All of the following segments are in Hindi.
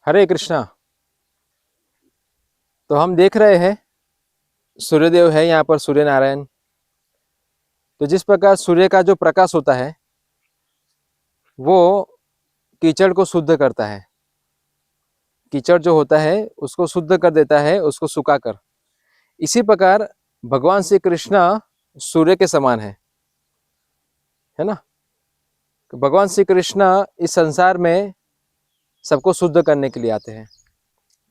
हरे कृष्णा। तो हम देख रहे हैं सूर्यदेव है यहाँ पर, सूर्य नारायण। तो जिस प्रकार सूर्य का जो प्रकाश होता है वो कीचड़ को शुद्ध करता है, कीचड़ जो होता है उसको शुद्ध कर देता है, उसको सुखाकर। इसी प्रकार भगवान श्री कृष्ण सूर्य के समान है ना। भगवान श्री कृष्ण इस संसार में सबको शुद्ध करने के लिए आते हैं।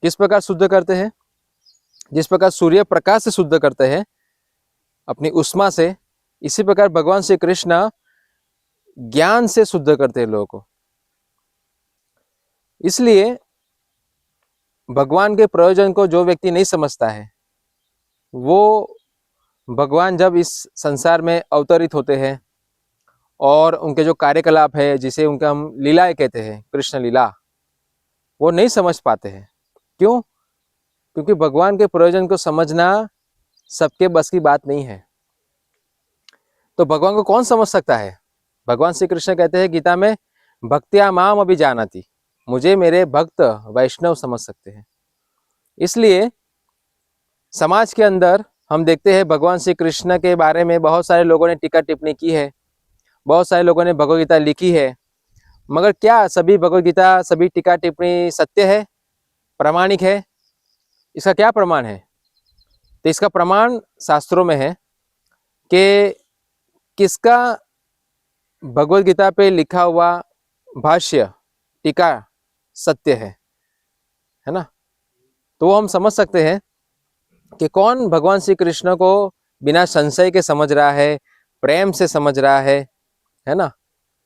किस प्रकार शुद्ध करते हैं? जिस प्रकार सूर्य प्रकाश से शुद्ध करते हैं अपनी उष्मा से, इसी प्रकार भगवान श्री कृष्ण ज्ञान से शुद्ध करते हैं लोगों को। इसलिए भगवान के प्रयोजन को जो व्यक्ति नहीं समझता है, वो भगवान जब इस संसार में अवतरित होते हैं और उनके जो कार्यकलाप है, जिसे उनका हम लीलाएं कहते हैं, कृष्ण लीला, वो नहीं समझ पाते हैं। क्यों? क्योंकि भगवान के प्रयोजन को समझना सबके बस की बात नहीं है। तो भगवान को कौन समझ सकता है? भगवान श्री कृष्ण कहते हैं गीता में, भक्त्या माम अभिजानाति, मुझे मेरे भक्त वैष्णव समझ सकते हैं। इसलिए समाज के अंदर हम देखते हैं भगवान श्री कृष्ण के बारे में बहुत सारे लोगों ने टीका टिप्पणी की है, बहुत सारे लोगों ने भगवद गीता लिखी है। मगर क्या सभी भगवद गीता, सभी टीका टिप्पणी सत्य है, प्रामाणिक है? इसका क्या प्रमाण है? तो इसका प्रमाण शास्त्रों में है कि किसका भगवद गीता पे लिखा हुआ भाष्य, टीका सत्य है ना। तो वो हम समझ सकते हैं कि कौन भगवान श्री कृष्ण को बिना संशय के समझ रहा है, प्रेम से समझ रहा है ना,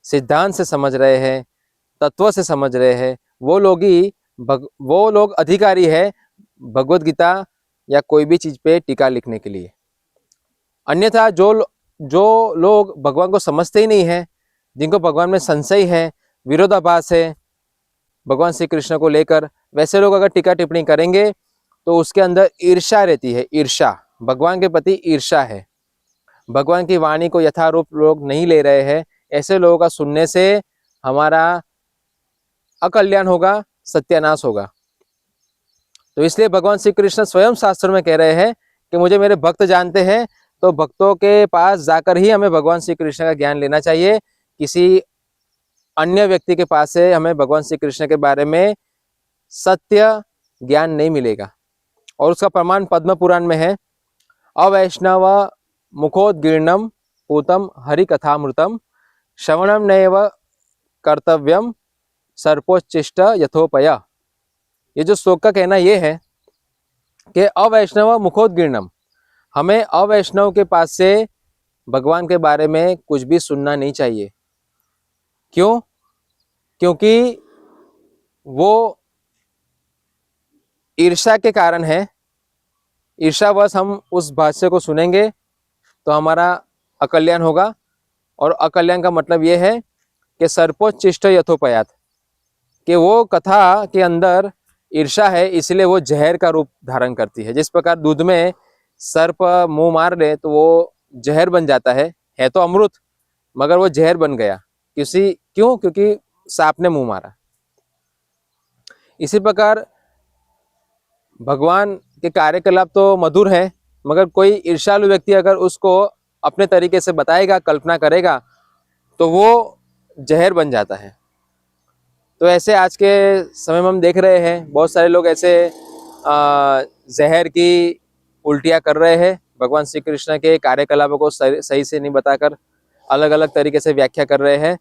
सिद्धांत से समझ रहे हैं, तत्व से समझ रहे हैं। वो लोग अधिकारी है भगवद गीता या कोई भी चीज पे टीका लिखने के लिए। अन्यथा जो लोग भगवान को समझते ही नहीं है, जिनको भगवान में संशय है, विरोधाभास है भगवान श्री कृष्ण को लेकर, वैसे लोग अगर टीका टिप्पणी करेंगे तो उसके अंदर ईर्ष्या रहती है। ईर्ष्या, भगवान के प्रति ईर्ष्या है। भगवान की वाणी को यथारूप लोग नहीं ले रहे हैं। ऐसे लोगों का सुनने से हमारा अकल्याण होगा, सत्यानाश होगा। तो इसलिए भगवान श्री कृष्ण स्वयं शास्त्र में कह रहे हैं कि मुझे मेरे भक्त जानते हैं। तो भक्तों के पास जाकर ही हमें भगवान श्री कृष्ण का ज्ञान लेना चाहिए। किसी अन्य व्यक्ति के पास से हमें भगवान श्री कृष्ण के बारे में सत्य ज्ञान नहीं मिलेगा। और उसका प्रमाण पद्म पुराण में है, अवैष्णव मुखोद्गीर्णम पूतम हरि कथामृतम श्रवणम नैव कर्तव्यम सर्पोच्चिष्ट यथोपय। ये जो श्लोक का कहना ये है कि अवैष्णव मुखोद्गीर्णम, हमें अवैष्णव के पास से भगवान के बारे में कुछ भी सुनना नहीं चाहिए। क्यों? क्योंकि वो ईर्ष्या के कारण है। ईर्ष्यावश हम उस भाष्य को सुनेंगे तो हमारा अकल्याण होगा। और अकल्याण का मतलब ये है कि सर्पोच्चिष्ट यथोपयात, कि वो कथा के अंदर ईर्ष्या है, इसलिए वो जहर का रूप धारण करती है। जिस प्रकार दूध में सर्प मुंह मार ले तो वो जहर बन जाता है तो अमृत, मगर वो जहर बन गया। क्यों? क्योंकि सांप ने मुंह मारा। इसी प्रकार भगवान के कार्यकलाप तो मधुर है, मगर कोई ईर्ष्यालु व्यक्ति अगर उसको अपने तरीके से बताएगा, कल्पना करेगा, तो वो जहर बन जाता है। तो ऐसे आज के समय में हम देख रहे हैं बहुत सारे लोग ऐसे जहर की उल्टियाँ कर रहे हैं। भगवान श्री कृष्ण के कार्यकलापों को सही से नहीं बताकर अलग अलग तरीके से व्याख्या कर रहे हैं।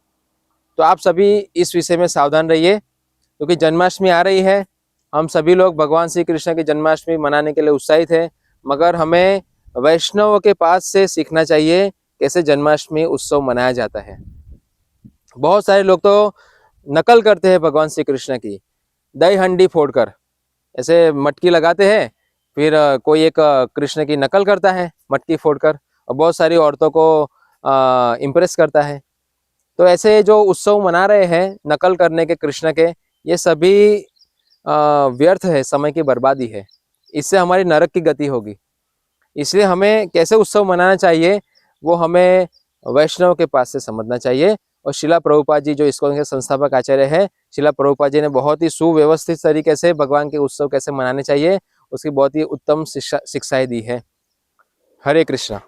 तो आप सभी इस विषय में सावधान रहिए, क्योंकि जन्माष्टमी आ रही है। हम सभी लोग भगवान श्री कृष्ण की जन्माष्टमी मनाने के लिए उत्साहित है, मगर हमें वैष्णव के पास से सीखना चाहिए कैसे जन्माष्टमी उत्सव मनाया जाता है। बहुत सारे लोग तो नकल करते हैं भगवान श्री कृष्ण की, दही हंडी फोड़कर ऐसे मटकी लगाते हैं, फिर कोई एक कृष्ण की नकल करता है मटकी फोड़कर, और बहुत सारी औरतों को इम्प्रेस करता है। तो ऐसे जो उत्सव मना रहे हैं नकल करने के कृष्ण के, ये सभी व्यर्थ है, समय की बर्बादी है। इससे हमारी नरक की गति होगी। इसलिए हमें कैसे उत्सव मनाना चाहिए वो हमें वैष्णव के पास से समझना चाहिए, और शिला प्रभुपाद जी जो इस्कॉन के संस्थापक आचार्य है, शिला प्रभुपाद जी ने बहुत ही सुव्यवस्थित तरीके से भगवान के उत्सव कैसे मनाने चाहिए उसकी बहुत ही उत्तम शिक्षाएं दी है। हरे कृष्णा।